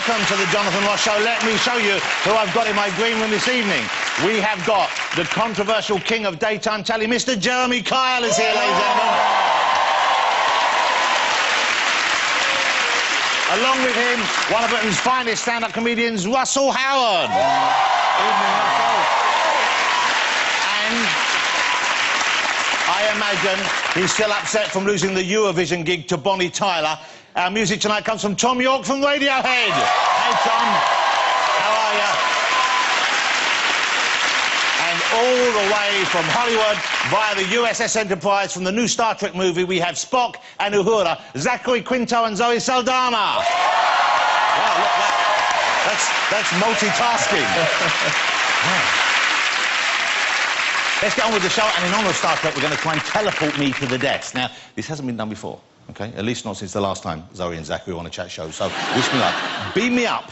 welcome to the Jonathan Ross Show. Let me show you who I've got in my green room this evening. We have got the controversial king of daytime telly, Mr. Jeremy Kyle is here, ladies and gentlemen. Along with him, one of Britain's finest stand-up comedians, Russell Howard. Evening, Russell. And I imagine he's still upset from losing the Eurovision gig to Bonnie Tyler. Our music tonight comes from Tom York from Radiohead. Hey, Tom. How are you? And all the way from Hollywood via the USS Enterprise from the new Star Trek movie, we have Spock and Uhura, Zachary Quinto and Zoe Saldana. Wow, look, that's multitasking. Let's get on with the show, and in honour of Star Trek, we're going to try and teleport me to the desk. Now, this hasn't been done before, OK? At least not since the last time Zoe and Zachary were on a chat show, so wish me luck. Beam me up.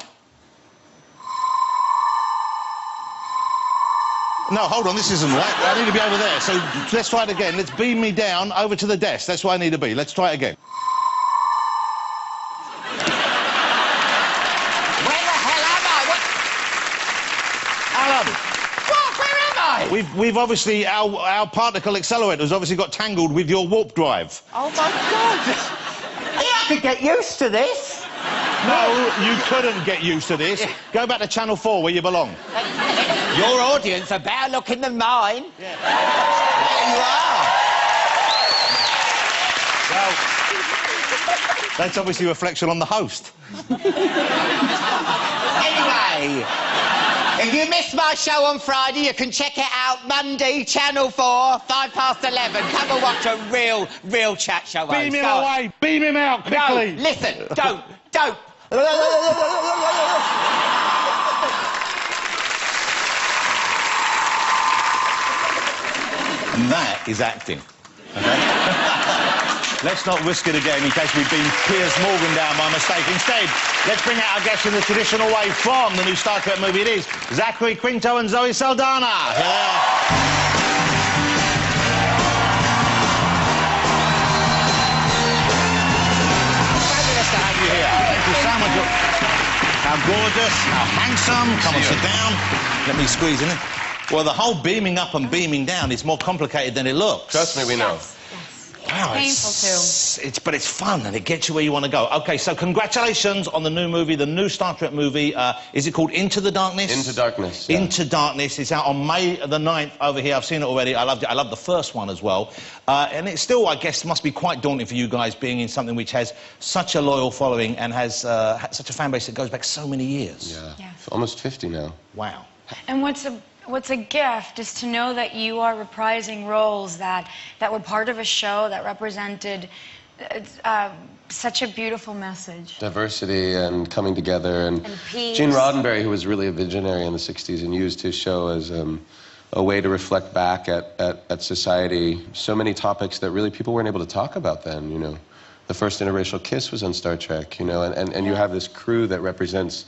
No, hold on, this isn't right. I need to be over there, so let's try it again. Let's beam me down over to the desk. That's where I need to be. Let's try it again. Where the hell am I? What? Alan. What? Where am I? We've obviously, our particle accelerator has obviously got tangled with your warp drive. Oh, my God. I could get used to this. No, you couldn't get used to this. Go back to Channel 4 where you belong. Your audience are better looking than mine. Yeah. There you are. Well, that's obviously a reflection on the host. Anyway, if you missed my show on Friday, you can check it out Monday, Channel 4, 11:05. Come and watch a real chat show. Beam him away. Beam him out, quickly. No, listen, don't. And that is acting. Okay? Let's not risk it again in case we've been Piers Morgan down by mistake. Instead, let's bring out our guests in the traditional way from the new Star Trek movie. It is Zachary Quinto and Zoe Saldana. Fabulous to have you here. Thank you so much. How gorgeous, how handsome. Come on, sit down. Let me squeeze in it. Well, the whole beaming up and beaming down is more complicated than it looks. Trust me, we know. Yes. Wow, It's painful, but it's fun and it gets you where you want to go. OK, so congratulations on the new movie, the new Star Trek movie. Is it called Into the Darkness? Into Darkness, yeah. Into Darkness. It's out on May the 9th over here. I've seen it already. I loved it. I loved the first one as well. And it still, I guess, must be quite daunting for you guys being in something which has such a loyal following and has such a fan base that goes back so many years. Yeah. Yes. Almost 50 now. Wow. And what's a gift is to know that you are reprising roles that were part of a show that represented such a beautiful message. Diversity and coming together. And peace. Gene Roddenberry, who was really a visionary in the 60s and used his show as a way to reflect back at society. So many topics that really people weren't able to talk about then, you know. The first interracial kiss was on Star Trek, you know, and you have this crew that represents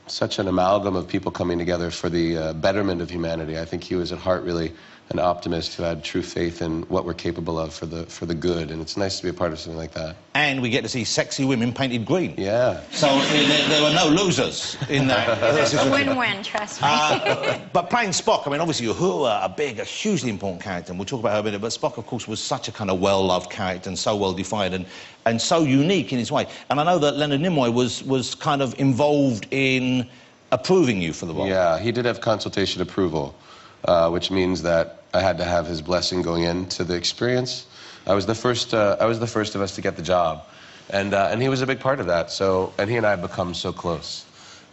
such an amalgam of people coming together for the betterment of humanity. I think he was at heart really an optimist who had true faith in what we're capable of for the good, and it's nice to be a part of something like that. And we get to see sexy women painted green. Yeah. So there were no losers in that. It's a win-win, trust me. But playing Spock, I mean, obviously, Uhura, a hugely important character, and we'll talk about her a bit, but Spock, of course, was such a kind of well-loved character and so well-defined and so unique in his way. And I know that Leonard Nimoy was kind of involved in approving you for the role. Yeah, he did have consultation approval, which means that I had to have his blessing going into the experience. I was the first of us to get the job, and he was a big part of that. So, and he and I have become so close.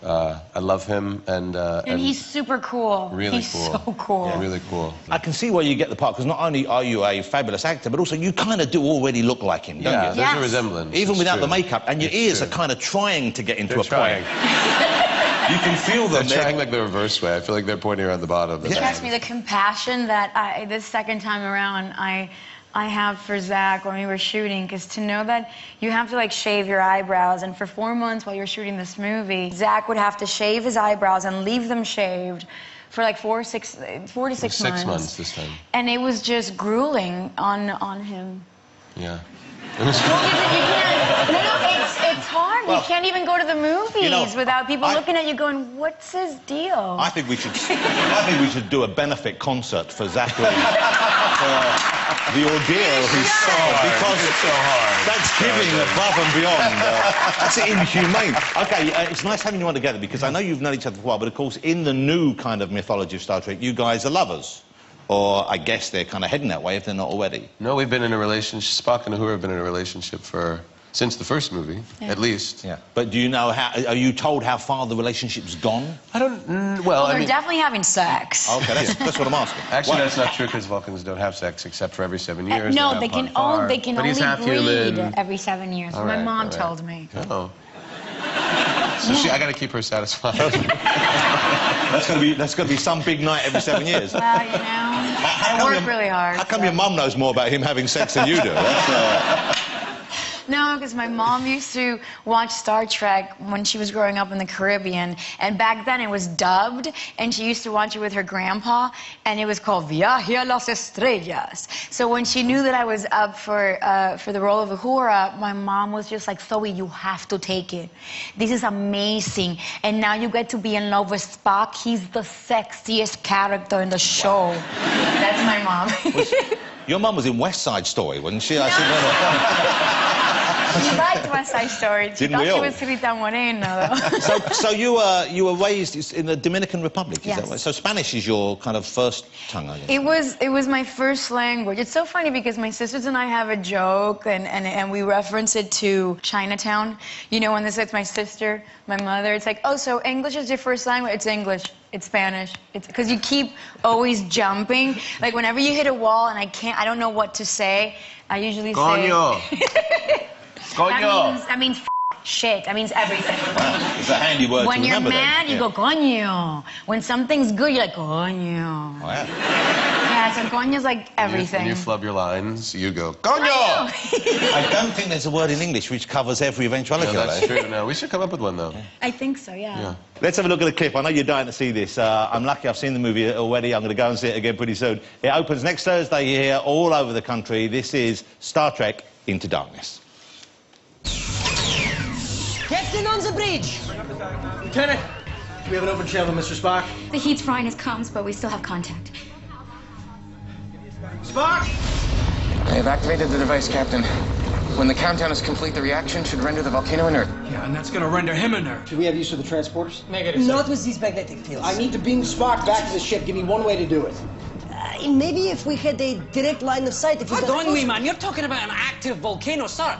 I love him, and he's super cool. Really he's cool. So cool. Yeah, really cool. I can see why you get the part, because not only are you a fabulous actor, but also you kind of do already look like him, don't Yeah, you? there's Yes. a resemblance. Even It's without true. the makeup, and your It's ears true. are kind of trying to get into They're a point. trying. You can feel them. They're trying like the reverse way. I feel like they're pointing around the bottom. Trust me, the compassion that this second time around I have for Zach when we were shooting, because to know that you have to like shave your eyebrows, and for 4 months while you're shooting this movie, Zach would have to shave his eyebrows and leave them shaved for like 4 to 6 months. 6 months this time. And it was just grueling on him. Yeah. Well, because you can't. No, It's hard. Well, you can't even go to the movies you know, without people looking at you going, what's his deal? I think we should do a benefit concert for Zachary. The ordeal he's suffered, because it's so hard. That's giving above and beyond. That's inhumane. Okay, it's nice having you on together, because I know you've known each other for a while, but of course, in the new kind of mythology of Star Trek, you guys are lovers. Or I guess they're kind of heading that way if they're not already. No, we've been in a relationship. Spock and Uhura have been in a relationship since the first movie, at least. Yeah. But do you know how? Are you told how far the relationship's gone? I don't. Well, I They're mean, definitely having sex. Okay, that's what I'm asking. actually, that's not true, because Vulcans don't have sex except for every 7 years. No, they can only But he's half breed human. every 7 years. All My right, mom all right. told me. Oh. So I got to keep her satisfied. That's gonna be some big night every 7 years. Well, you know, I work really hard. How come so. your mum knows more about him having sex than you do? No, because my mom used to watch Star Trek when she was growing up in the Caribbean, and back then it was dubbed, and she used to watch it with her grandpa, and it was called Viaje a las Estrellas. So when she knew that I was up for the role of Uhura, my mom was just like, Zoe, you have to take it. This is amazing, and now you get to be in love with Spock. He's the sexiest character in the show. That's my mom. Your mum was in West Side Story, wasn't she? She liked West Side Story. She Didn't thought we she all? was Rita Moreno, though. So you were raised in the Dominican Republic, is that Yes. right? So Spanish is your kind of first tongue, I guess. It was my first language. It's so funny because my sisters and I have a joke, and we reference it to Chinatown. You know, when this is my sister, my mother, it's like, oh, so English is your first language? It's English. It's Spanish. It's because you keep always jumping. Like whenever you hit a wall and I don't know what to say, I usually Coño. say. Coño. That means shit. That means everything. It's a handy word When to you're remember. mad, then. you go coño. When something's good, you're like coño. Oh, yeah. Yeah, so coño's like everything. When you flub your lines, you go, Coño! I don't think there's a word in English which covers every eventuality. No, that's like that. true. No, we should come up with one, though. I think so, yeah. Let's have a look at the clip. I know you're dying to see this. I'm lucky I've seen the movie already. I'm going to go and see it again pretty soon. It opens next Thursday here all over the country. This is Star Trek Into Darkness. Captain on the bridge! Lieutenant, we have an open channel, Mr. Spock. The heat's frying his comms, but we still have contact. Spock! I have activated the device, Captain. When the countdown is complete, the reaction should render the volcano inert. Yeah, and that's gonna render him inert. Should we have use of the transporters? Negative. Not with these magnetic fields. I need to beam Spock back to the ship. Give me one way to do it. Maybe if we had a direct line of sight. If we Hold on, wee man. You're talking about an active volcano, sir.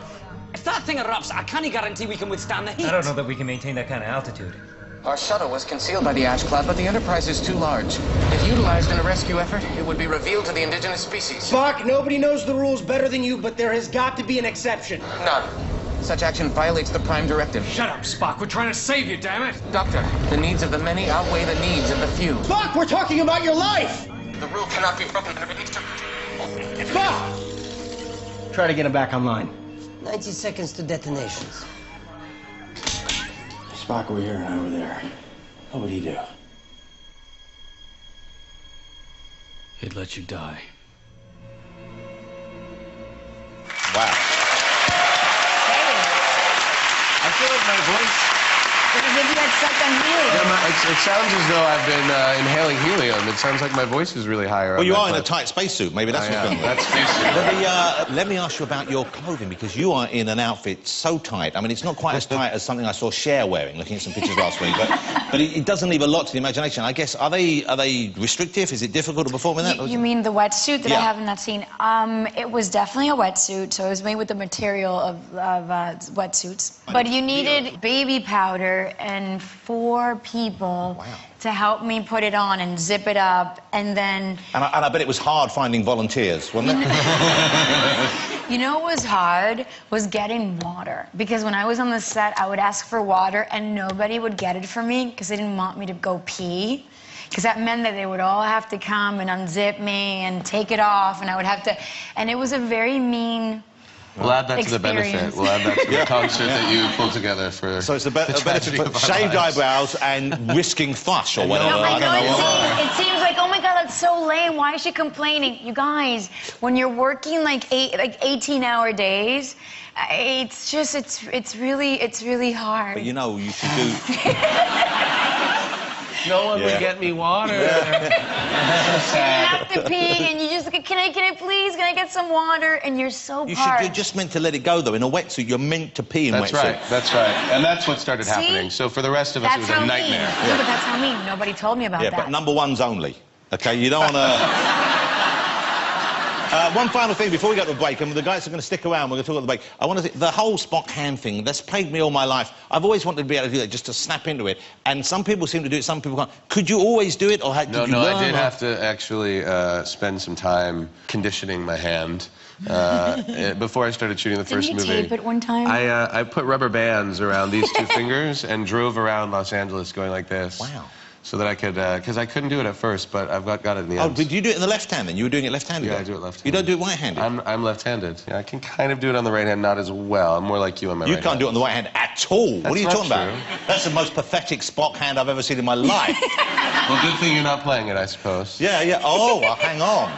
If that thing erupts, I can't guarantee we can withstand the heat. I don't know that we can maintain that kind of altitude. Our shuttle was concealed by the ash cloud, but the Enterprise is too large. If utilized in a rescue effort, it would be revealed to the indigenous species. Spock, nobody knows the rules better than you, but there has got to be an exception. None. Such action violates the Prime Directive. Shut up, Spock. We're trying to save you, damn it. Doctor, the needs of the many outweigh the needs of the few. Spock, we're talking about your life! The rule cannot be broken. Spock! Try to get him back online. 90 seconds to detonations. Spock over here and over there. What would he do? He'd let you die. Wow. I feel like my voice... Because if you had sucked on helium. Yeah, it sounds as though I've been inhaling helium. It sounds like my voice is really higher. Well, on you that are in a clip. tight spacesuit. Maybe that's what's going on. That's spacesuit. Let me ask you about your clothing, because you are in an outfit so tight. I mean, it's not quite as tight as something I saw Cher wearing, looking at some pictures last week, but it doesn't leave a lot to the imagination. I guess, are they restrictive? Is it difficult to perform in that? You mean the wetsuit that I Yeah. have in that scene? It was definitely a wetsuit, so it was made with the material of wetsuits. But you needed baby powder and 4 people to help me put it on and zip it up, and then... And I bet it was hard finding volunteers, wasn't it? You know what was hard? Was getting water. Because when I was on the set, I would ask for water, and nobody would get it for me because they didn't want me to go pee. Because that meant that they would all have to come and unzip me and take it off, and I would have to... And it was a very mean We'll add that to the benefit. Experience. We'll add that to the concert that you pulled together for. So it's a benefit tragedy for of our shaved lives. eyebrows and risking thrush or whatever. No, I I don't know what. it seems like, oh my God, that's so lame. Why is she complaining? You guys, when you're working like 18-hour days, it's really hard. But you know, you should do. No one would get me water. You have to pee, and you just, can I please, can I get some water? And you're so parched. You're just meant to let it go, though. In a wetsuit, you're meant to pee in That's wetsuit. right. That's right. And that's what started See? happening. So for the rest of us, it was a nightmare. Yeah, but that's how me. Nobody told me about Yeah, that. but number ones only. Okay, you don't want to. One final thing before we go to a break, and the guys are going to stick around. We're going to talk about the break. I want to say the whole Spock hand thing. That's plagued me all my life. I've always wanted to be able to do that, just to snap into it. And some people seem to do it, some people can't. Could you always do it, or did you learn? No, I did have to actually spend some time conditioning my hand before I started shooting the first movie. Didn't you tape it one time? I put rubber bands around these two fingers and drove around Los Angeles going like this. Wow. So that I could, because I couldn't do it at first, but I've got it in the end. Oh, did you do it in the left hand then? You were doing it left-handed? Yeah, I do it left-handed. You don't do it right-handed? I'm left-handed. Yeah, I can kind of do it on the right hand, not as well. I'm more like you on my right hand. You can't do it on the right hand at all. What are you That's talking not about? true. That's the most pathetic Spock hand I've ever seen in my life. Well, good thing you're not playing it, I suppose. Yeah, yeah. Oh, well, hang on.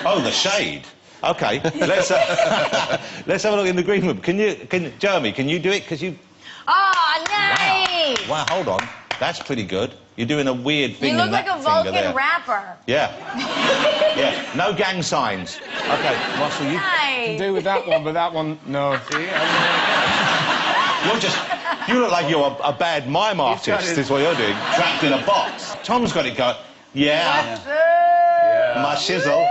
Oh, the shade. Okay, let's have a look in the green room. Jeremy, can you do it? Because you... Oh, nice! Wow, hold on. That's pretty good. You're doing a weird thing. You look in like that a finger there. Vulcan rapper. Yeah. Yeah. No gang signs. Okay, Russell, you... Nice. Do with that one, but that one, no. See? You look like you're a bad mime artist, is what you're doing. Trapped in a box. Tom's got it going. Yeah. My shizzle.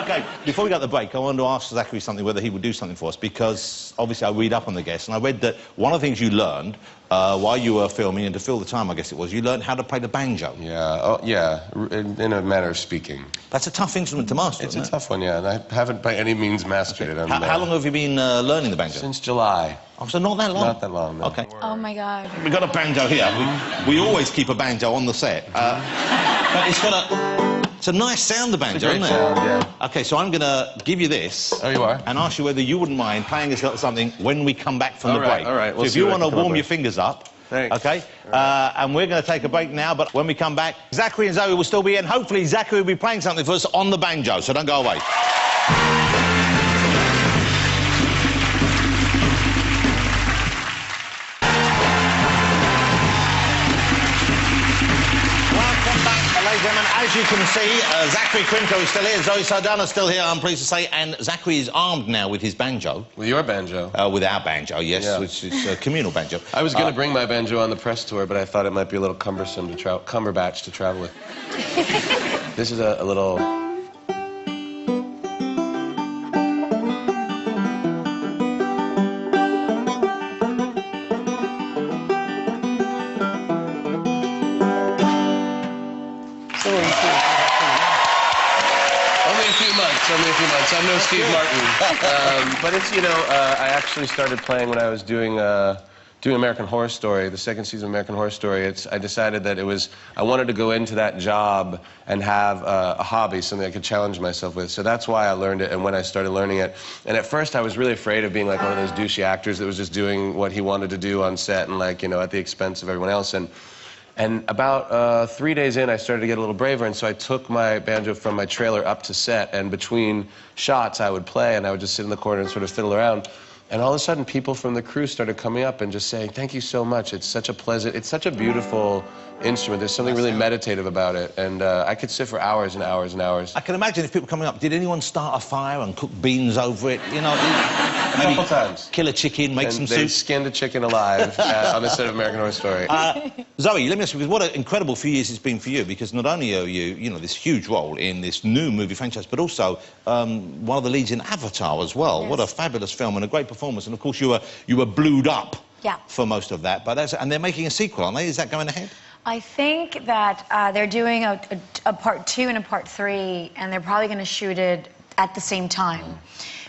Okay, before we go to the break, I wanted to ask Zachary something, whether he would do something for us, because obviously I read up on the guests, and I read that one of the things you learned while you were filming, and to fill the time, I guess it was, you learned how to play the banjo. Yeah, oh, yeah, in a manner of speaking. That's a tough instrument to master, It's isn't a tough one, yeah, and I haven't by any means mastered it. How long have you been learning the banjo? Since July. Oh, so not that long? Not that long, no. Okay. Oh, my God. We've got a banjo here. We always keep a banjo on the set. But it's got a... It's a nice sound, the banjo, isn't it? Sound, yeah. Okay, so I'm going to give you this. Oh, you are? And ask you whether you wouldn't mind playing us something when we come back from the break. All right, so if you want to warm your fingers up, Thanks. okay? And we're going to take a break now, but when we come back, Zachary and Zoe will still be in. Hopefully, Zachary will be playing something for us on the banjo, so don't go away. Ladies and gentlemen, as you can see, Zachary Quinto is still here, Zoe Saldana is still here, I'm pleased to say, and Zachary is armed now with his banjo. With your banjo? With our banjo, yes, Yeah. which is a communal banjo. I was going to bring my banjo on the press tour, but I thought it might be a little cumbersome to cumberbatch to travel with. This is a little... Only a few months. I'm no Steve Martin. But it's, you know, I actually started playing when I was doing American Horror Story, the second season of American Horror Story. I decided that I wanted to go into that job and have a hobby, something I could challenge myself with. So that's why I learned it and when I started learning it. And at first I was really afraid of being like one of those douchey actors that was just doing what he wanted to do on set and, like, you know, at the expense of everyone else. And about 3 days in, I started to get a little braver, and so I took my banjo from my trailer up to set, and between shots I would play, and I would just sit in the corner and sort of fiddle around. And all of a sudden, people from the crew started coming up and just saying, "Thank you so much. It's such a pleasant, it's such a beautiful instrument. There's something really meditative about it." And I could sit for hours and hours and hours. I can imagine if people coming up, did anyone start a fire and cook beans over it? You know, maybe a couple times. Kill a chicken, make some They soup. skinned a chicken alive on the set of American Horror Story. Zoe, let me ask you, because what an incredible few years it's been for you, because not only are you, you know, this huge role in this new movie franchise, but also one of the leads in Avatar as well. Yes. What a fabulous film and a great performance. And of course, you were blued up for most of that. But and they're making a sequel, aren't they? Is that going ahead? I think that they're doing a part 2 and a part 3, and they're probably going to shoot it at the same time.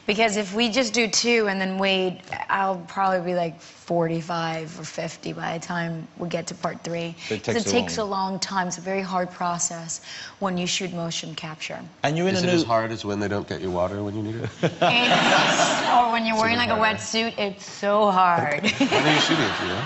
Because if we just do 2 and then wait, I'll probably be like 45 or 50 by the time we get to part 3. It takes a long time. It's a very hard process when you shoot motion capture. And you're in Is it as hard as when they don't get you water when you need it? Or when you're wearing like a wetsuit, it's so hard. When are you shooting it, you know?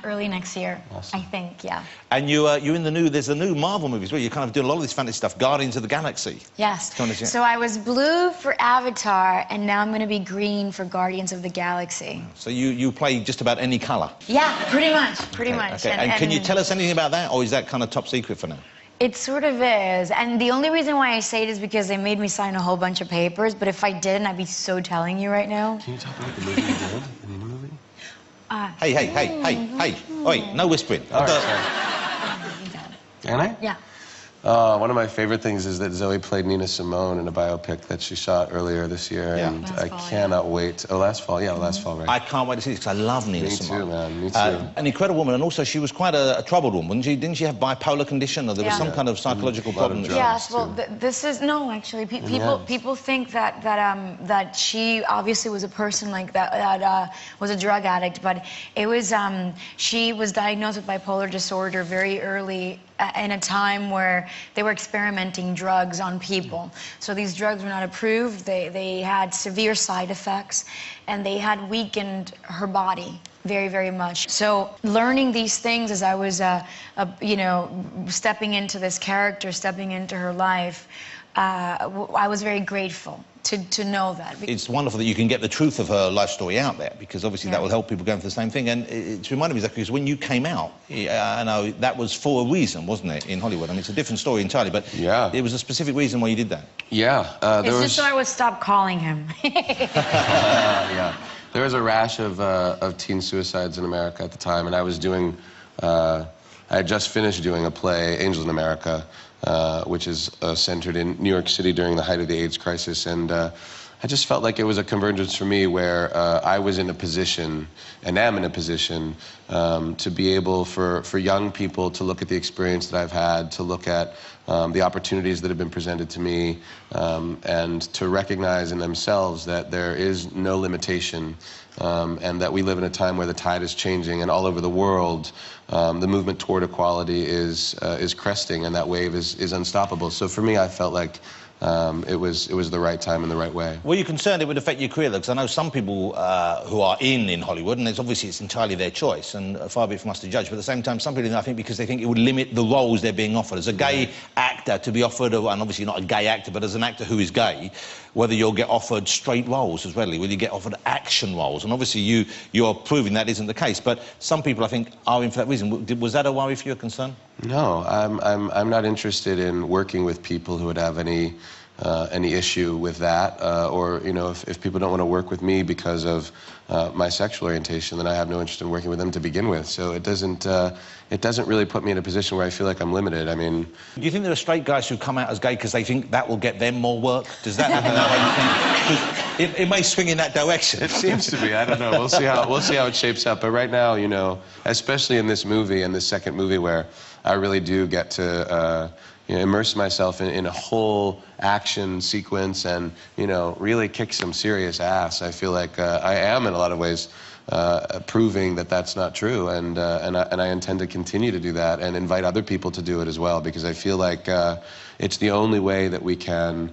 Early next year, awesome. I think, yeah. And you're in the new, there's a new Marvel movie as well. You're kind of doing a lot of this fantasy stuff, Guardians of the Galaxy. Yes. So I was blue for Avatar, and now I'm going to be green for Guardians of the Galaxy. So you play just about any colour? Yeah, pretty much, pretty much. Okay. And can you tell us anything about that, or is that kind of top secret for now? It sort of is, and the only reason why I say it is because they made me sign a whole bunch of papers, but if I didn't, I'd be so telling you right now. Can you talk about the movie you did, the new movie? Hey. Oi, no whispering. All right, Can I? Yeah. One of my favorite things is that Zoe played Nina Simone in a biopic that she shot earlier this year, and I cannot wait. Oh, last fall, last fall, right? I can't wait to see this because I love Nina Simone. Me too, man, me too. An incredible woman, and also she was quite a troubled woman, wasn't she? Didn't she have bipolar condition, or there was some kind of psychological problem? Yes, well, this is, no, actually, people think that she obviously was a person like that was a drug addict, but it was, she was diagnosed with bipolar disorder very early in a time where they were experimenting drugs on people. So these drugs were not approved, they had severe side effects, and they had weakened her body very, very much. So learning these things as I was, you know, stepping into this character, stepping into her life, I was very grateful to know that. It's wonderful that you can get the truth of her life story out there, because obviously that will help people going for the same thing. And it's reminded me, Zach, because when you came out, I know that was for a reason, wasn't it, in Hollywood? I mean, it's a different story entirely, but it was a specific reason why you did that. Yeah. It's just so I would stop calling him. Yeah. There was a rash of teen suicides in America at the time, and I was doing, I had just finished doing a play, Angels in America, which is centered in New York City during the height of the AIDS crisis, and I just felt like it was a convergence for me where I was in a position, and am in a position, to be able for young people to look at the experience that I've had, to look at the opportunities that have been presented to me, and to recognize in themselves that there is no limitation, and that we live in a time where the tide is changing, and all over the world, the movement toward equality is cresting, and that wave is unstoppable. So for me, I felt like it was the right time and the right way. Were you concerned it would affect your career? Because I know some people who are in Hollywood, and it's entirely their choice, and far be it from us to judge, but at the same time, some people, I think, because they think it would limit the roles they're being offered. As a gay actor, to be offered, and obviously not a gay actor, but as an actor who is gay, whether you'll get offered straight roles as readily, will you get offered action roles? And obviously you're proving that isn't the case, but some people, I think, are in for that reason. Was that a worry for you, a concern? No, I'm not interested in working with people who would have any issue with that, or you know, if people don't want to work with me because of my sexual orientation, then I have no interest in working with them to begin with. So it doesn't really put me in a position where I feel like I'm limited. I mean, do you think there are straight guys who come out as gay because they think that will get them more work? Does that happen that way, you think? It may swing in that direction. It seems to be. I don't know. We'll see how it shapes up. But right now, you know, especially in this movie and this second movie where I really do get to you know, immerse myself in a whole action sequence and, you know, really kick some serious ass. I feel like I am, in a lot of ways, proving that that's not true, and I intend to continue to do that and invite other people to do it as well, because I feel like it's the only way that we can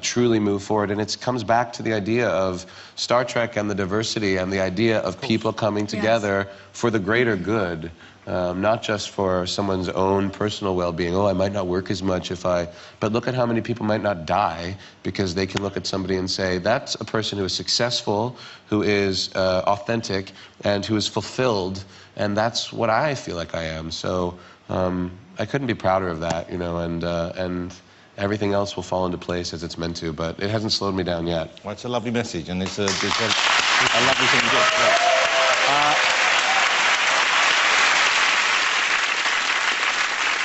truly move forward. And it comes back to the idea of Star Trek and the diversity and the idea of people coming together for the greater good. Not just for someone's own personal well-being. Oh, I might not work as much if I... But look at how many people might not die because they can look at somebody and say, that's a person who is successful, who is authentic, and who is fulfilled, and that's what I feel like I am. So I couldn't be prouder of that, you know, and everything else will fall into place as it's meant to, but it hasn't slowed me down yet. Well, it's a lovely message, and it's a lovely thing to do.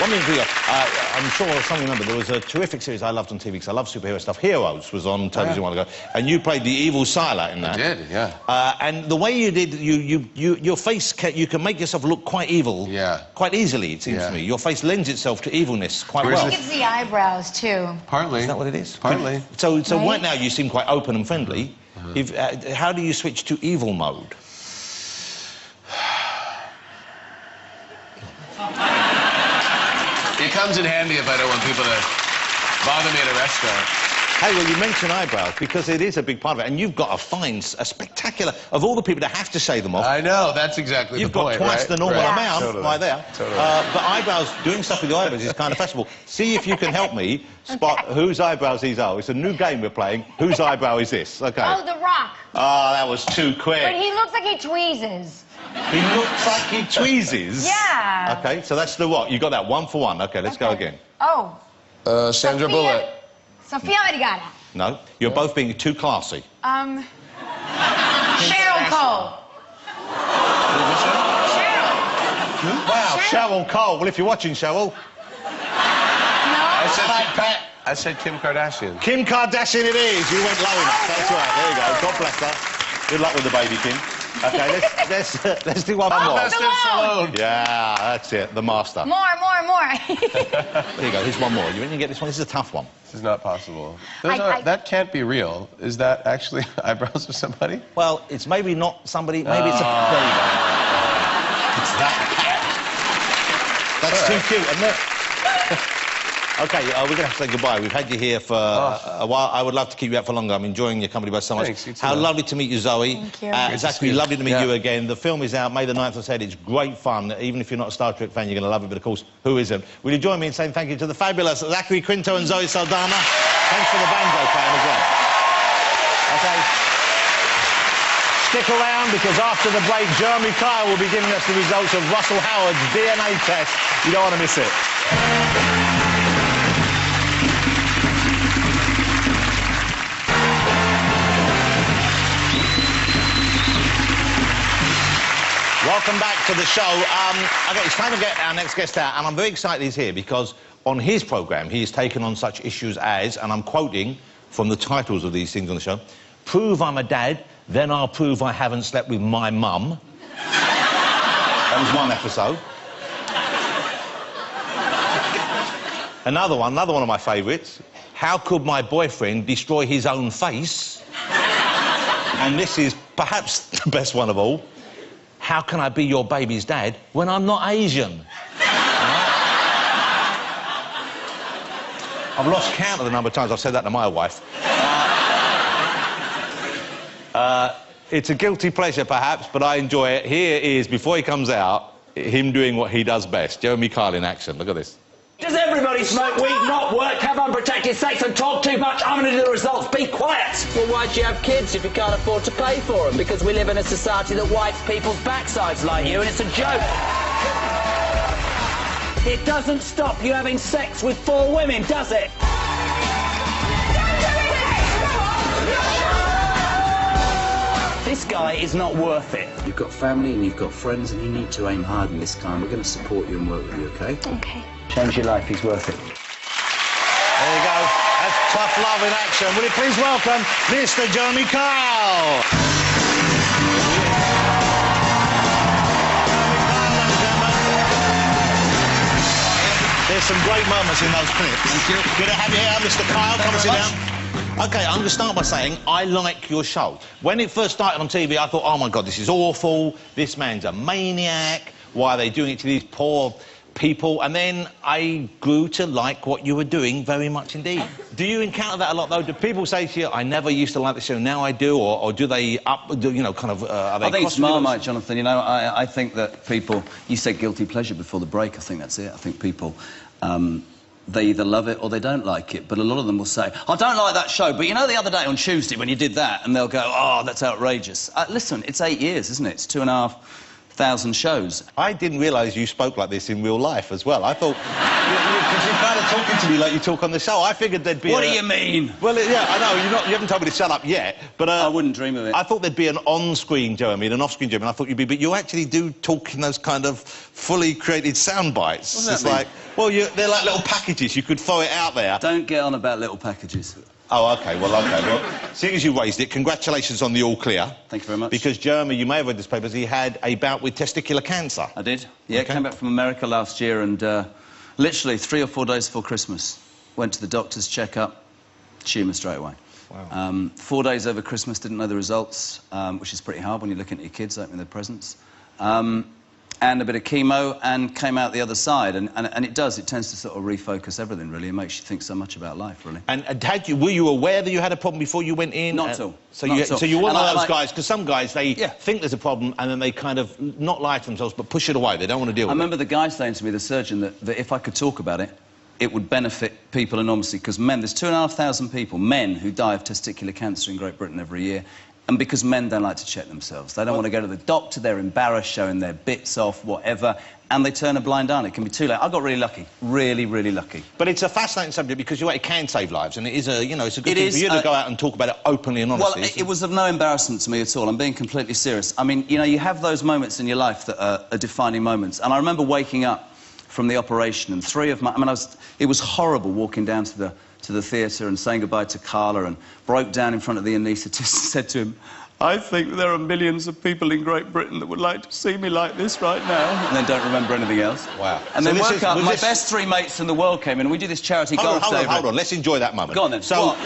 One thing for you, I'm sure some of you remember, there was a terrific series I loved on TV because I love superhero stuff. Heroes was on television a while ago, and you played the evil Siler in that. I did, yeah. And the way you did, your face, you can make yourself look quite evil quite easily, it seems to me. Your face lends itself to evilness quite well. I think it's the eyebrows, too. Partly. Is that what it is? Partly. So right now you seem quite open and friendly. How do you switch to evil mode? It comes in handy if I don't want people to bother me at a restaurant. Hey, well, you mentioned eyebrows because it is a big part of it, and you've got a spectacular... Of all the people that have to shave them off... I know, that's exactly the point, You've got twice the normal amount right there. Totally. But eyebrows, doing stuff with the eyebrows is kind of fashionable. See if you can help me spot whose eyebrows these are. It's a new game we're playing. Whose eyebrow is this? OK. Oh, The Rock. Oh, that was too quick. But he looks like he tweezes. He looks like he tweezes? Yeah. OK, so that's The Rock. You got that 1 for 1. OK, let's go again. Oh. Sandra Bullock. Sofia Vergara. No, you're both being too classy. Cheryl Cole. Cheryl. Wow, Cheryl Cole. Well, if you're watching, Cheryl... I said Kim Kardashian. Kim Kardashian it is. You went low enough. That's right. There you go. God bless her. Good luck with the baby, Kim. OK, let's do one more. Stallone. Yeah, that's it. The master. More. There you go. Here's one more. You ready to get this one? This is a tough one. This is not possible. That can't be real. Is that actually eyebrows of somebody? Well, it's maybe not somebody. Maybe it's a... There you go. It's that. That's too cute, isn't it? OK, we're going to have to say goodbye. We've had you here for a while. I would love to keep you out for longer. I'm enjoying your company both so much. Thanks, you too, How man. lovely to meet you, Zoe. Thank you. Zachary, lovely to meet you again. The film is out May the 9th, I said. It's great fun. Even if you're not a Star Trek fan, you're going to love it. But, of course, who isn't? Will you join me in saying thank you to the fabulous Zachary Quinto and Zoe Saldana? Thanks for the banjo playing as well. OK. Stick around, because after the break, Jeremy Kyle will be giving us the results of Russell Howard's DNA test. You don't want to miss it. Welcome back to the show. OK, it's time to get our next guest out, and I'm very excited he's here because on his programme he has taken on such issues as, and I'm quoting from the titles of these things on the show, "Prove I'm a dad, then I'll prove I haven't slept with my mum." That was one episode. Another one of my favourites, "How could my boyfriend destroy his own face?" And this is perhaps the best one of all. "How can I be your baby's dad when I'm not Asian?" I've lost count of the number of times I've said that to my wife. It's a guilty pleasure, perhaps, but I enjoy it. Here is, before he comes out, him doing what he does best. Jeremy Kyle in action. Look at this. Does everybody smoke weed, not work, have unprotected sex and talk too much? I'm going to do the results. Be quiet. Well, why'd you have kids if you can't afford to pay for them? Because we live in a society that wipes people's backsides like you, and it's a joke. It doesn't stop you having sex with 4 women, does it? This guy is not worth it. You've got family and you've got friends, and you need to aim hard in this time. We're going to support you and work with you, OK? OK. Change your life, he's worth it. There you go. That's tough love in action. Will you please welcome Mr. Jeremy Kyle? There's some great moments in those clips. Thank you. Good to have you here, Mr. Kyle. Come and sit down. OK, I'm going to start by saying I like your show. When it first started on TV, I thought, oh, my God, this is awful. This man's a maniac. Why are they doing it to these poor people? And then I grew to like what you were doing very much indeed. Do you encounter that a lot, though? Do people say to you, I never used to like the show, now I do? Or do they you know, kind of... are they I think it's Marmite, Jonathan. You know, I think that people... You said guilty pleasure before the break. I think that's it. I think people... they either love it or they don't like it, but a lot of them will say, I don't like that show, but you know the other day on Tuesday when you did that, and they'll go, oh, that's outrageous. Listen, it's 8 years, isn't it? It's 2,500 shows. I didn't realise you spoke like this in real life as well. I thought... Because you're kind of talking to me like you talk on the show. I figured there'd be What do you mean? Well, yeah, I know, you haven't told me to shut up yet, but... I wouldn't dream of it. I thought there'd be an on-screen Jeremy and an off-screen Jeremy, and I thought you'd be... But you actually do talk in those kind of fully created sound bites. What does that mean? Like... Well, they're like little packages. You could throw it out there. Don't get on about little packages. Oh, OK. Well, seeing as you raised it, congratulations on the all clear. Thank you very much. Because Jeremy, you may have read this paper, he had a bout with testicular cancer. I did. Yeah, came back from America last year and literally 3 or 4 days before Christmas, went to the doctor's checkup, tumour straight away. Wow. 4 days over Christmas, didn't know the results, which is pretty hard when you're looking at your kids opening their presents. And a bit of chemo, and came out the other side. And it does, it tends to sort of refocus everything, really. It makes you think so much about life, really. And were you aware that you had a problem before you went in? Not at all. So Not at all. So you were one of those I guys, because some guys, they think there's a problem, and then they kind of not lie to themselves, but push it away. They don't want to deal with it. I remember the guy saying to me, the surgeon, that if I could talk about it, it would benefit people enormously, because men, there's 2,500 people, men, who die of testicular cancer in Great Britain every year. And because men don't like to check themselves. They don't want to go to the doctor, they're embarrassed, showing their bits off, whatever, and they turn a blind eye, and it can be too late. I got really lucky. Really, really lucky. But it's a fascinating subject because it can save lives, and it is a, you know, it's a good thing for you to go out and talk about it openly and honestly. Well, it was of no embarrassment to me at all. I'm being completely serious. I mean, you know, you have those moments in your life that are defining moments. And I remember waking up from the operation, and it was horrible walking down to the theatre and saying goodbye to Carla, and broke down in front of the anaesthetist and said to him, I think there are millions of people in Great Britain that would like to see me like this right now. And then don't remember anything else. Wow. And then woke up, my best 3 mates in the world came in, and we did this charity golf day. Hold on, let's enjoy that moment. Go on then. So,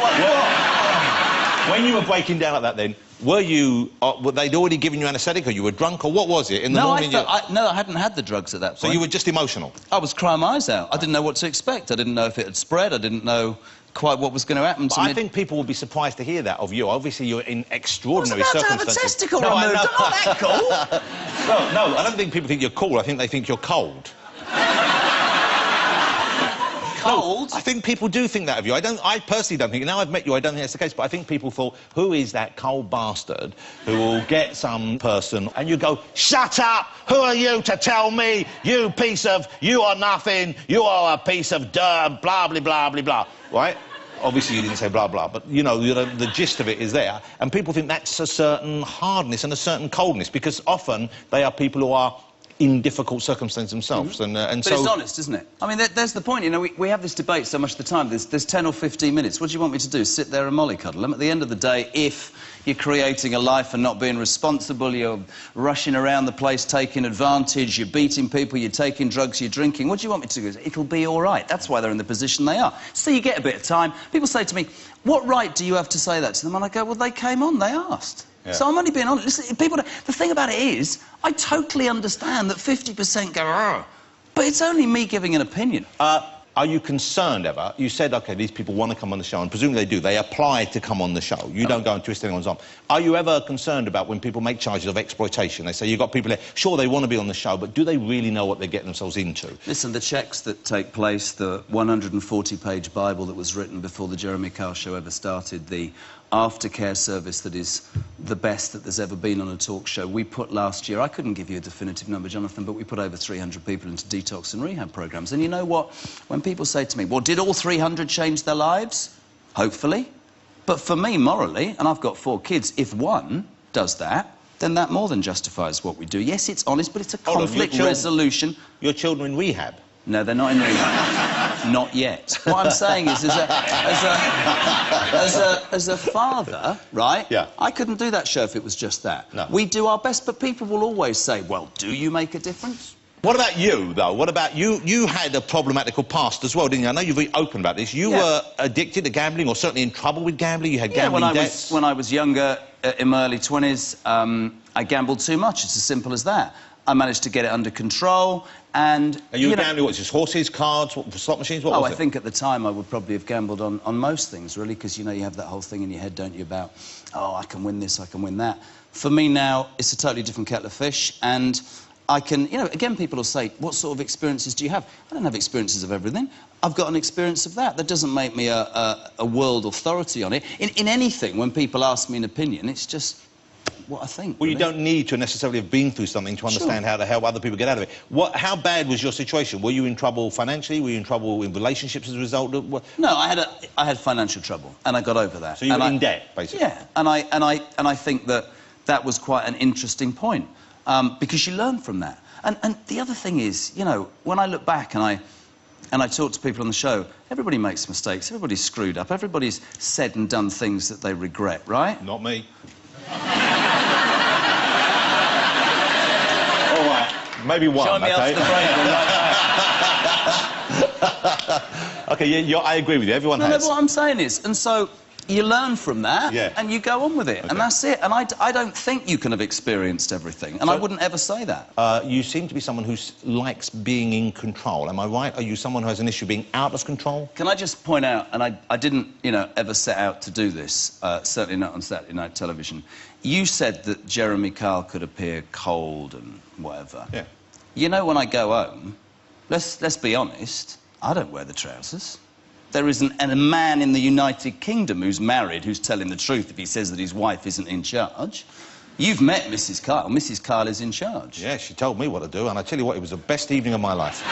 when you were breaking down like that then, were you, they'd already given you anaesthetic, or you were drunk, or what was it? In the morning, no, I hadn't had the drugs at that point. So you were just emotional? I was crying my eyes out. I didn't know what to expect. I didn't know if it had spread. I didn't know quite what was going to happen to me. I think people would be surprised to hear that of you. Obviously, you're in extraordinary circumstances. I was about to have a testicle removed. I'm not that cool. No, I don't think people think you're cool. I think they think you're cold. Cold? No, I think people do think that of you. I personally don't think, now I've met you, I don't think that's the case, but I think people thought, who is that cold bastard who will get some person, and you go, shut up! Who are you to tell me? You are nothing, you are a piece of dirt, blah, blah, blah, blah, blah, right? Obviously, you didn't say blah, blah, but, you know, the gist of it is there, and people think that's a certain hardness and a certain coldness, because often they are people who are in difficult circumstances themselves, and but so... it's honest, isn't it? I mean, there's the point, you know, we have this debate so much of the time. There's 10 or 15 minutes. What do you want me to do, sit there and mollycoddle them? At the end of the day, if you're creating a life and not being responsible, you're rushing around the place taking advantage, you're beating people, you're taking drugs, you're drinking, what do you want me to do? It'll be all right. That's why they're in the position they are. So you get a bit of time. People say to me, what right do you have to say that to them? And I go, well, they came on, they asked. Yeah. So I'm only being honest. Listen, people, the thing about it is, I totally understand that 50% go, argh, but it's only me giving an opinion. Are you concerned ever? You said, OK, these people want to come on the show, and presumably they do. They apply to come on the show. You don't go and twist anyone's arm. Are you ever concerned about when people make charges of exploitation? They say, you've got people there, sure, they want to be on the show, but do they really know what they're getting themselves into? Listen, the checks that take place, the 140-page Bible that was written before the Jeremy Kyle show ever started, the aftercare service that is the best that there's ever been on a talk show. We put last year, I couldn't give you a definitive number, Jonathan, but we put over 300 people into detox and rehab programs. And you know what? When people say to me, well, did all 300 change their lives? Hopefully. But for me, morally, and I've got 4 kids, if one does that, then that more than justifies what we do. Yes, it's honest, but it's a conflict resolution. Your children in rehab? No, they're not in rehab. Not yet. What I'm saying is, as a father, right? Yeah. I couldn't do that show if it was just that. No. We do our best, but people will always say, well, do you make a difference? What about you, though? What about you? You had a problematical past as well, didn't you? I know you're very open about this. You were addicted to gambling, or certainly in trouble with gambling. You had gambling debts. When I was younger, in my early 20s, I gambled too much. It's as simple as that. I managed to get it under control, and you were gambling, what, just horses, cards, slot machines? What was it? I think at the time I would probably have gambled on most things, really, because, you know, you have that whole thing in your head, don't you, about, oh, I can win this, I can win that. For me now, it's a totally different kettle of fish, and I can, you know, again, people will say, what sort of experiences do you have? I don't have experiences of everything. I've got an experience of that. That doesn't make me a world authority on it. In anything, when people ask me an opinion, it's just what I think. Well, really. You don't need to necessarily have been through something to understand how to help other people get out of it. How bad was your situation? Were you in trouble financially? Were you in trouble in relationships as a result of what? No, I had financial trouble, and I got over that. So you were in debt, basically. Yeah, and I think that was quite an interesting point, because you learn from that. And the other thing is, you know, when I look back and I talk to people on the show, everybody makes mistakes, everybody's screwed up, everybody's said and done things that they regret, right? Not me. All right, maybe one. Show me up to the break. OK, I agree with you. Everyone has. No, what I'm saying is, and so You learn from that, Yeah. and you go on with it, and that's it. And I don't think you can have experienced everything, and I wouldn't ever say that. You seem to be someone who likes being in control. Am I right? Are you someone who has an issue being out of control? Can I just point out, and I didn't, you know, ever set out to do this, certainly not on Saturday night television. You said that Jeremy Kyle could appear cold and whatever. Yeah. You know, when I go home, let's be honest, I don't wear the trousers. There isn't a man in the United Kingdom who's married who's telling the truth if he says that his wife isn't in charge. You've met Mrs. Kyle. Mrs. Kyle is in charge. Yeah, she told me what to do, and I tell you what, it was the best evening of my life.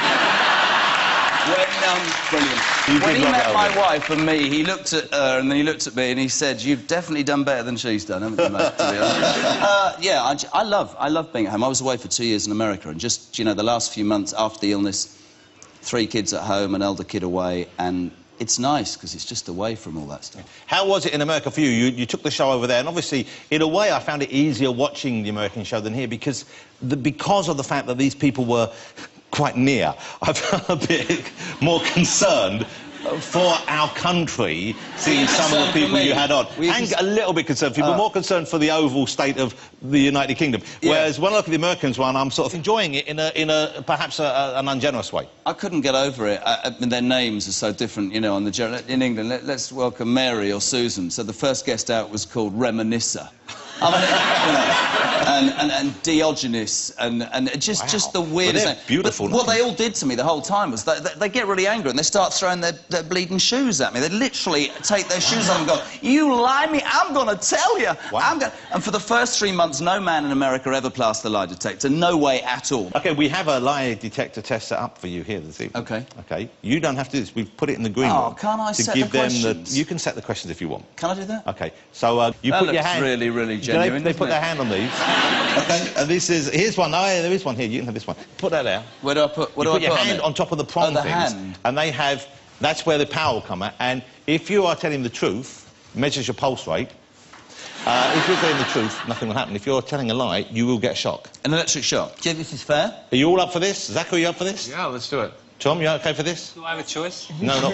Brilliant. When he met my wife and me, he looked at her and then he looked at me and he said, "You've definitely done better than she's done, haven't you, mate?" To be honest. Yeah, I love being at home. I was away for 2 years in America, and just, you know, the last few months after the illness, 3 kids at home, an elder kid away, and it's nice because it's just away from all that stuff. How was it in America for you? You took the show over there, and obviously, in a way, I found it easier watching the American show than here because of the fact that these people were quite near. I felt a bit more concerned for our country, seeing some of the people you had on. And a little bit concerned for you, but more concerned for the overall state of the United Kingdom. Whereas when I look at the Americans one, I'm sort of enjoying it in a perhaps an ungenerous way. I couldn't get over it. I mean, their names are so different, you know, on the in England. Let's welcome Mary or Susan. So the first guest out was called Reminiscer. I mean, you know, and Diogenes, and just the weirdest thing. Beautiful. But what they all did to me the whole time was they get really angry and they start throwing their bleeding shoes at me. They literally take their shoes off and go, "You lie me, I'm going to tell you." Wow. And for the first 3 months, no man in America ever passed the lie detector. No way at all. OK, we have a lie detector test set up for you here this evening. OK. OK, you don't have to do this. We've put it in the green room. Oh, can't I set the questions? You can set the questions if you want. Can I do that? OK, so you put your hand... really, really genuine. They put their hand on these. OK, and here's one. Oh, yeah, there is one here. You can have this one. Put that there. Where do I put? What do I put your hand on top of the prong things, hand. And they have. That's where the power will come at. And if you are telling the truth, measures your pulse rate. If you're telling the truth, nothing will happen. If you're telling a lie, you will get a shock. An electric shock. Do you think this is fair? Are you all up for this? Zach, are you up for this? Yeah, let's do it. Tom, you OK for this? Do I have a choice? No, not.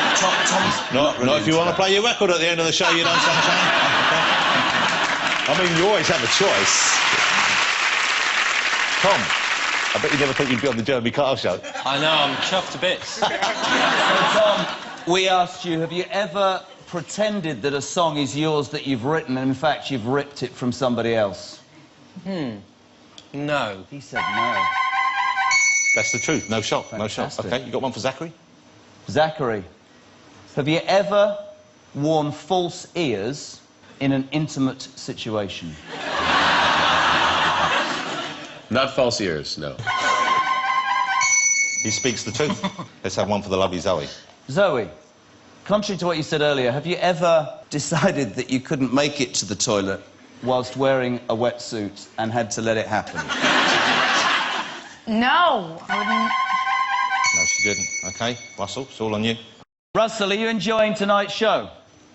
Tom's not if you want to play your record at the end of the show, you know, Sunshine. I mean, you always have a choice. Tom, I bet you never thought you'd be on the Jeremy Kyle show. I know, I'm chuffed to bits. So, Tom, we asked you, have you ever pretended that a song is yours that you've written and, in fact, you've ripped it from somebody else? No. He said no. That's the truth. No shock. Fantastic. No shock. OK, you got one for Zachary? Zachary, have you ever worn false ears in an intimate situation? Not false ears, no. He speaks the truth. Let's have one for the lovely Zoe. Zoe, contrary to what you said earlier, have you ever decided that you couldn't make it to the toilet whilst wearing a wetsuit and had to let it happen? No, I wouldn't. No, she didn't. OK, Russell, it's all on you. Russell, are you enjoying tonight's show?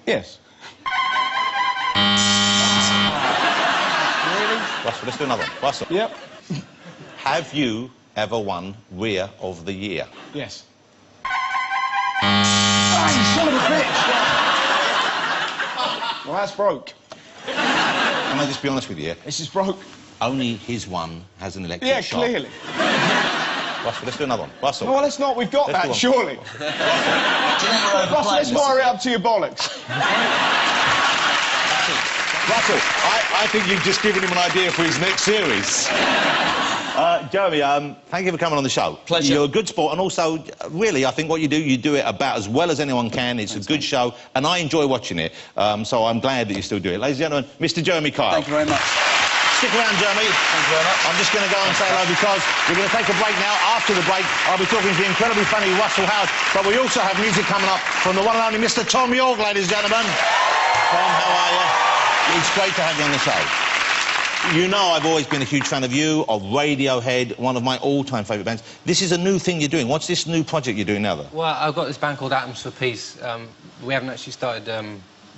Yes. Really? Russell, let's do another one. Russell. Yep. Have you ever won Rear of the Year? Yes. Ah, you son of a bitch! Well, that's broke. Can I just be honest with you? This is broke. Only his one has an electric shock. Clearly. Russell, let's do another one. Russell. No, well, let's not. We've got that, surely. Russell, let's fire it up to your bollocks. Russell, I think you've just given him an idea for his next series. Jeremy, thank you for coming on the show. Pleasure. You're a good sport, and also, really, I think what you do it about as well as anyone can. It's a good show, and I enjoy watching it, so I'm glad that you still do it. Ladies and gentlemen, Mr. Jeremy Kyle. Thank you very much. Stick around, Jeremy. Thank you very much. I'm just going to go and say hello because we're going to take a break now. After the break, I'll be talking to the incredibly funny Russell Howard, but we also have music coming up from the one and only Mr. Tom York, ladies and gentlemen. Tom, how are you? It's great to have you on the show. You know I've always been a huge fan of you, of Radiohead, one of my all-time favourite bands. This is a new thing you're doing. What's this new project you're doing now, though? Well, I've got this band called Atoms for Peace. We haven't actually started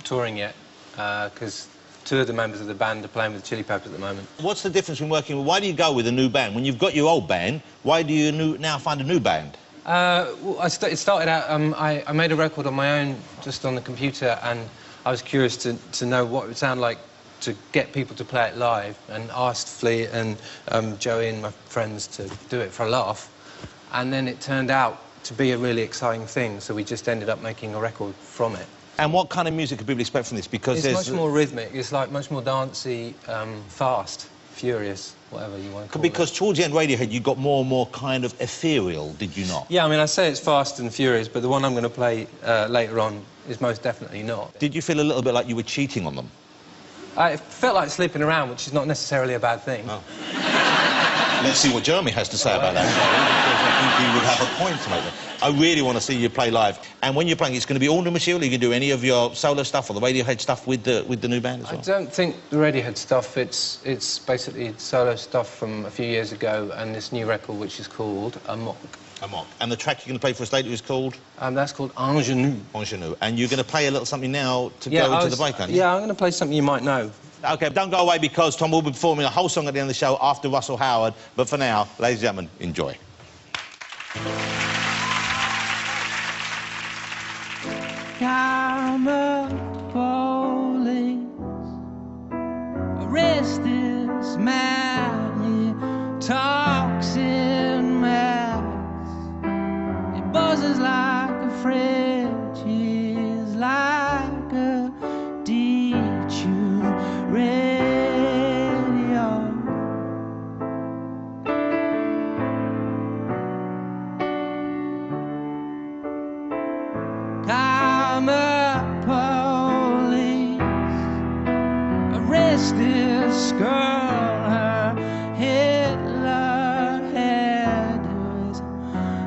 touring yet, because 2 of the members of the band are playing with the Chili Peppers at the moment. What's the difference in working with... Why do you go with a new band? When you've got your old band, why do you now find a new band? Well, it started out, I made a record on my own, just on the computer, and I was curious to know what it would sound like to get people to play it live, and asked Flea and Joey and my friends to do it for a laugh. And then it turned out to be a really exciting thing, so we just ended up making a record from it. And what kind of music could people expect from this? Because it's much more rhythmic. It's like much more dancey, fast, furious, whatever you want to call it. Because towards the end, Radiohead, you got more and more kind of ethereal, did you not? Yeah, I mean, I say it's fast and furious, but the one I'm going to play later on is most definitely not. Did you feel a little bit like you were cheating on them? It felt like sleeping around, which is not necessarily a bad thing. Oh. Let's see what Jeremy has to say about that. Because I think he would have a point to make there. I really want to see you play live. And when you're playing, it's going to be all new material. You can do any of your solo stuff or the Radiohead stuff with the new band as well. I don't think the Radiohead stuff. It's basically solo stuff from a few years ago, and this new record, which is called Amok. Amok. And the track you're going to play for us later is called? That's called Ingenue. Ingenue. And you're going to play a little something now to go into the break, aren't you? Yeah, I'm going to play something you might know. OK, don't go away, because Tom will be performing a whole song at the end of the show after Russell Howard. But for now, ladies and gentlemen, enjoy. I'm a police, arrested, madly talks in mass. It buzzes like a fridge, is like a detuned radio. I'm a police, arrest this girl, her Hitler head was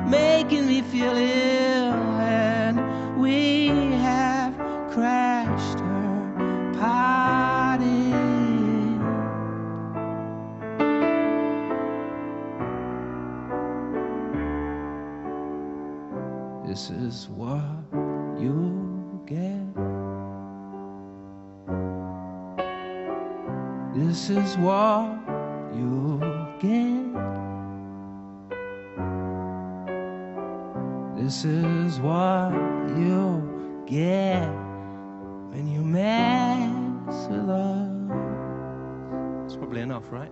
making me feel ill, and we have crashed her party. This is what you get. This is what you get. This is what you get when you mess with us. It's probably enough, right?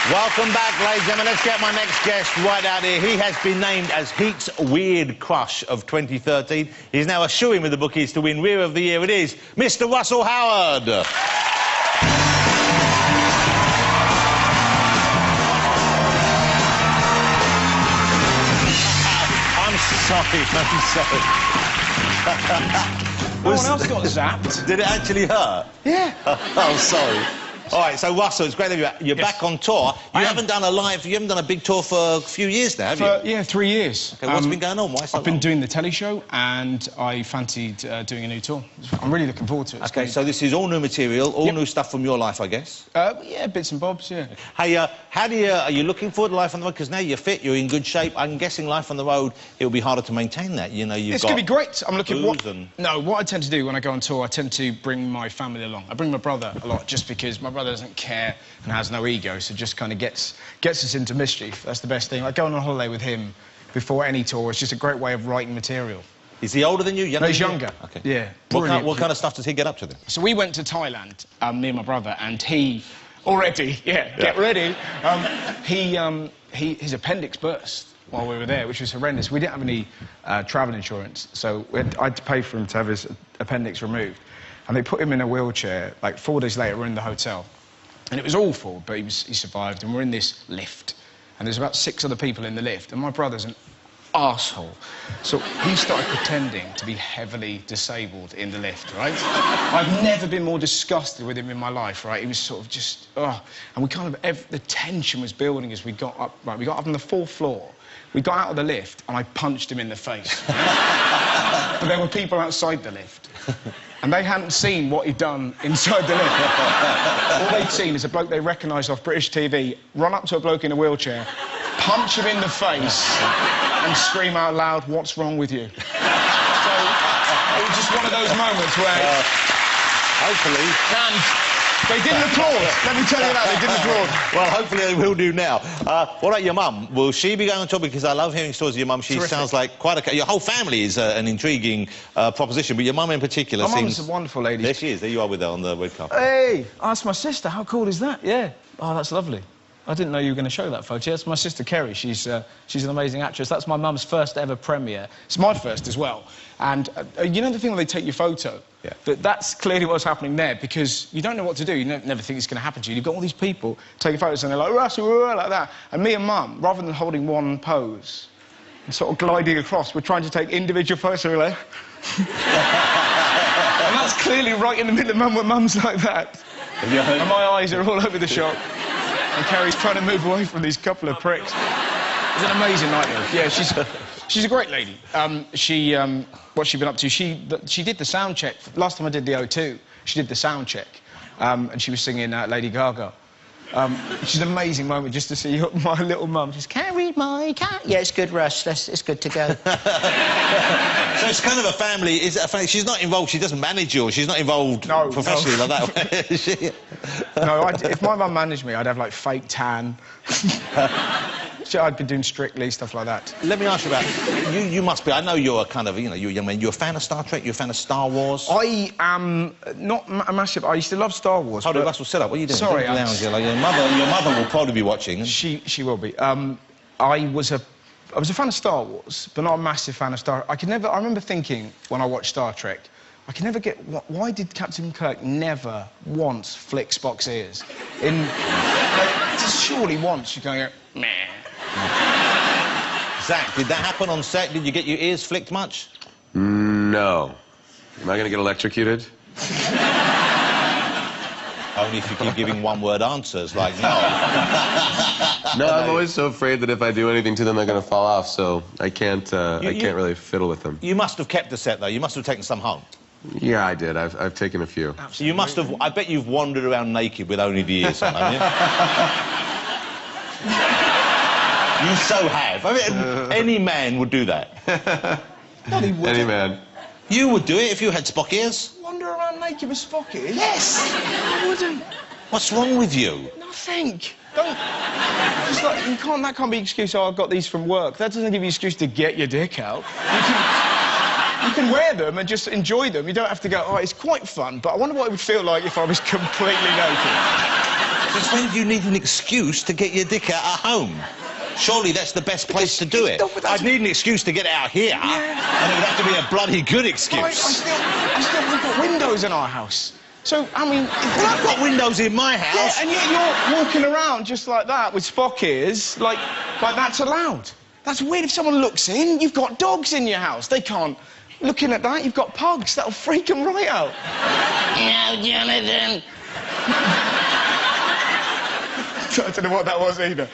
Welcome back, ladies and gentlemen. Let's get my next guest right out here. He has been named as Heat's Weird Crush of 2013. He's now a shoo-in with the bookies to win Rear of the Year. It is Mr. Russell Howard. I'm sorry. No one else got zapped. Did it actually hurt? Yeah. Oh, sorry. All right, so Russell, it's great to have you back. You're back on tour. You haven't done a big tour for a few years now, have you? Yeah, 3 years. Okay, what's been going on? Why so I've been doing the telly show, and I fancied doing a new tour. I'm really looking forward to it. Okay, so this is all new material, all new stuff from your life, I guess. Yeah, bits and bobs, yeah. Hey, are you looking forward to life on the road? Because now you're fit, you're in good shape. I'm guessing life on the road, it'll be harder to maintain that. You know, it's going to be great. I'm looking what I tend to do when I go on tour, I tend to bring my family along. I bring my brother a lot, just because my brother doesn't care and has no ego, so just kind of gets us into mischief. That's the best thing. Like going on holiday with him before any tour is just a great way of writing material. Is he older than you? No, he's younger. Okay. Yeah. What kind of stuff does he get up to then? So we went to Thailand, me and my brother, and he already, get ready. His appendix burst while we were there, which was horrendous. We didn't have any travel insurance, so I had to pay for him to have his appendix removed. And they put him in a wheelchair. Like 4 days later, we're in the hotel. And it was awful, but he survived, and we're in this lift. And there's about 6 other people in the lift, and my brother's an arsehole. So he started pretending to be heavily disabled in the lift, right? I've never been more disgusted with him in my life, right? He was sort of just, and we kind of, the tension was building as we got up, right? We got up on the 4th floor. We got out of the lift, and I punched him in the face. But there were people outside the lift. and they hadn't seen what he'd done inside the lift. All they'd seen is a bloke they recognised off British TV run up to a bloke in a wheelchair, punch him in the face, and scream out loud, "What's wrong with you?" So it was just one of those moments where... hopefully. And they didn't applaud. Let me tell you that, they didn't applaud. Well, hopefully they will do now. What about your mum? Will she be going on tour? Because I love hearing stories of your mum. She Terrific. sounds like quite a... Your whole family is an intriguing proposition, but your mum in particular My seems... mum's a wonderful lady. There she is. There you are with her on the red carpet. Hey, that's my sister. How cool is that? Yeah. Oh, that's lovely. I didn't know you were going to show that photo. That's my sister Kerry. She's an amazing actress. That's my mum's first ever premiere. It's my first as well. And you know the thing where they take your photo? Yeah. That's clearly what's happening there, because you don't know what to do. You never think it's going to happen to you. You've got all these people taking photos and they're like, Russell, like that. And me and Mum, rather than holding one pose and sort of gliding across, we're trying to take individual photos. So we're like... and that's clearly right in the middle of Mum, where Mum's like that. And my eyes are all over the shot. And Kerry's trying to move away from these couple of pricks. It's an amazing night, though. Yeah, she's a great lady. What's she been up to? She did the sound check. Last time I did the O2, she did the sound check. And she was singing Lady Gaga. Which is an amazing moment just to see my little mum. She's, "Carry my cat." Yeah, it's good, Russ. It's good to go. So it's kind of a family. Is it a family? She's not involved. She doesn't manage you. Or she's not involved professionally like that. Is she? No, if my mum managed me, I'd have like fake tan. I'd be doing Strictly, stuff like that. Let me ask you about... You must be... I know you're a kind of, you know, you're a young man. You're a fan of Star Trek? You're a fan of Star Wars? I am not a massive... I used to love Star Wars. Hold on, Russell, sit up. What are you doing? Sorry, Lounge, like your mother will probably be watching. She will be. I was a fan of Star Wars, but not a massive fan of Star... I remember thinking, when I watched Star Trek, I can never get... Why did Captain Kirk never once flick Spock's ears? Just surely once you go, meh. Zach, did that happen on set? Did you get your ears flicked much? No. Am I going to get electrocuted? Only if you keep giving one-word answers, like no. No, I'm always so afraid that if I do anything to them, they're going to fall off, so I can't really fiddle with them. You must have kept the set, though. You must have taken some home. Yeah, I did. I've taken a few. So you must have... I bet you've wandered around naked with only the ears on, haven't you? You so have. I mean, any man would do that. No, he wouldn't. Any man. You would do it if you had Spock ears? Wander around naked with Spock ears? Yes! I wouldn't. What's wrong with you? Nothing. Don't... It's like, that can't be an excuse, oh, I've got these from work. That doesn't give you an excuse to get your dick out. You can wear them and just enjoy them. You don't have to go, oh, it's quite fun, but I wonder what it would feel like if I was completely naked. Since when do you need an excuse to get your dick out at home? Surely that's the best place to do it. I'd need an excuse to get out here, and it would have to be a bloody good excuse. I still have got windows in our house. So, I mean... Well, I've got windows in my house. Yeah, and yet you're walking around just like that with Spock ears, like that's allowed. That's weird if someone looks in. You've got dogs in your house. They can't... Looking at that, you've got pugs. That'll freak them right out. No, Jonathan. I don't know what that was either.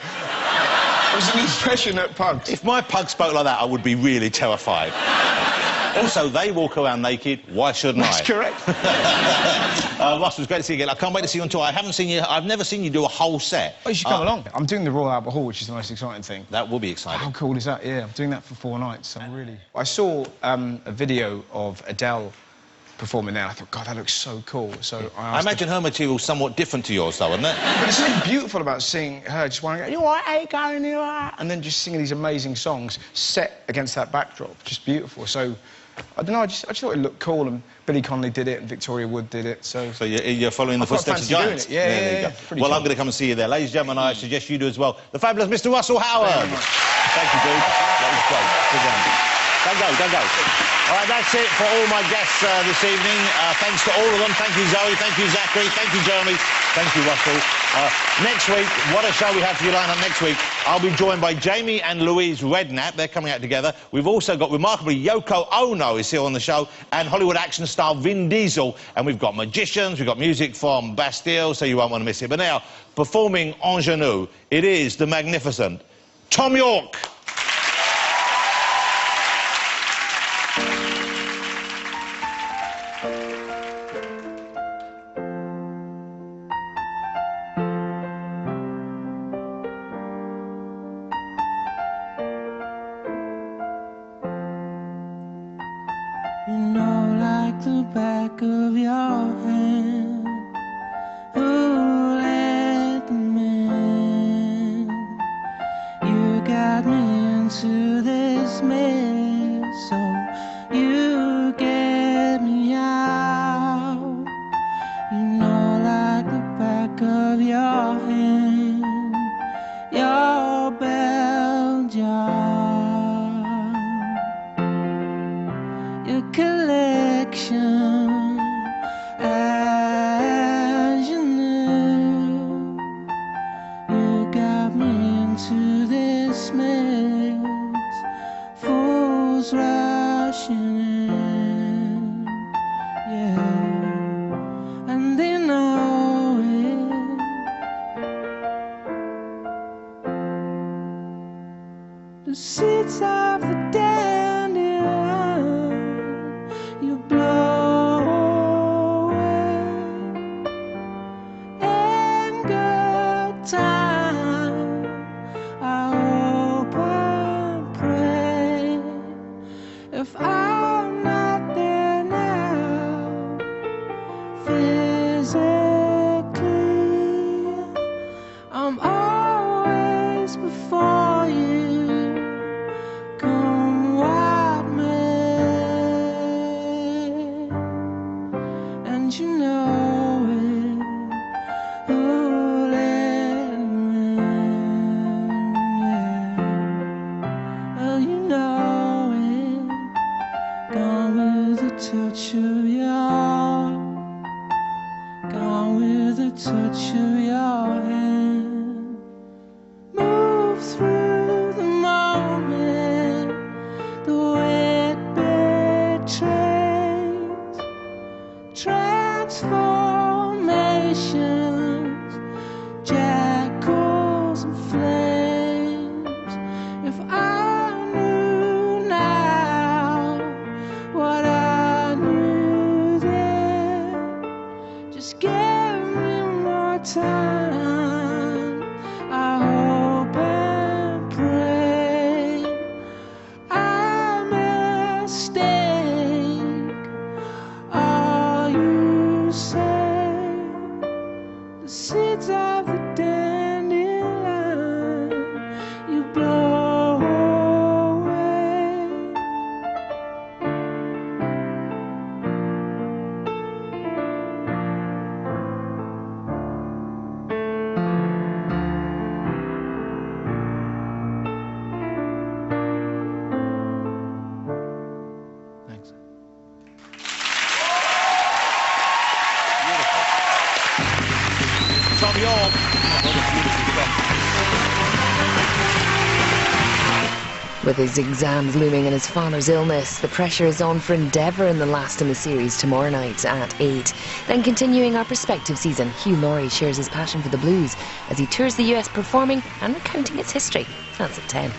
It was an impression at pugs. If my pug spoke like that, I would be really terrified. Also, they walk around naked. Why shouldn't I? That's correct. Russ, it was great to see you again. I can't wait to see you on tour. I've never seen you do a whole set. Oh, you should come along. I'm doing the Royal Albert Hall, which is the most exciting thing. That will be exciting. How cool is that? Yeah, I'm doing that for 4 nights. I saw a video of Adele performing there. I thought, God, that looks so cool. So I imagine her material's somewhat different to yours, though, isn't it? But there's something beautiful about seeing her just wanting to go, you all right, going, you all right? And then just singing these amazing songs set against that backdrop. Just beautiful. So, I don't know, I just thought it looked cool, and Billy Connolly did it, and Victoria Wood did it, so... So you're following the footsteps of giants? Yeah. Well, I'm going to come and see you there. Ladies and gentlemen, I suggest you do as well. The fabulous Mr. Russell Howard. Thank you, dude. That was great. Good one. Don't go. All right, that's it for all my guests this evening. Thanks to all of them. Thank you, Zoe. Thank you, Zachary. Thank you, Jeremy. Thank you, Russell. Next week, what a show we have for you lined up next week. I'll be joined by Jamie and Louise Redknapp. They're coming out together. We've also got, remarkably, Yoko Ono is here on the show, and Hollywood action star Vin Diesel. And we've got magicians, we've got music from Bastille, so you won't want to miss it. But now, performing Ingenue, it is the magnificent Tom York. You know, like the back of your hand. Who let them in? You got me into this mess, so you get me out. You know, like the back of your hand, your bell jar, your collection, as you knew. You got me into this mess, fools rushing in, yeah, and they know it. The seeds of the dandelion you blow away, in good time I hope and pray. If I'm not there now physically, I'm always before you. Come what may, and you know it. Who let me in? Yeah. Well, you know it. Gone with the touch of your, gone with the touch of your hand. Move through the moment, the wet betrays transformations, jackals and flames. If I knew now what I knew then, just give me more time. I hope and pray I mistake all you say. The seeds of the dandelion you blow away. Thanks. Tom York. With his exams looming and his father's illness, the pressure is on for Endeavour in the last in the series tomorrow night at 8. Then continuing our prospective season, Hugh Laurie shares his passion for the blues as he tours the US performing and recounting its history. That's at 10.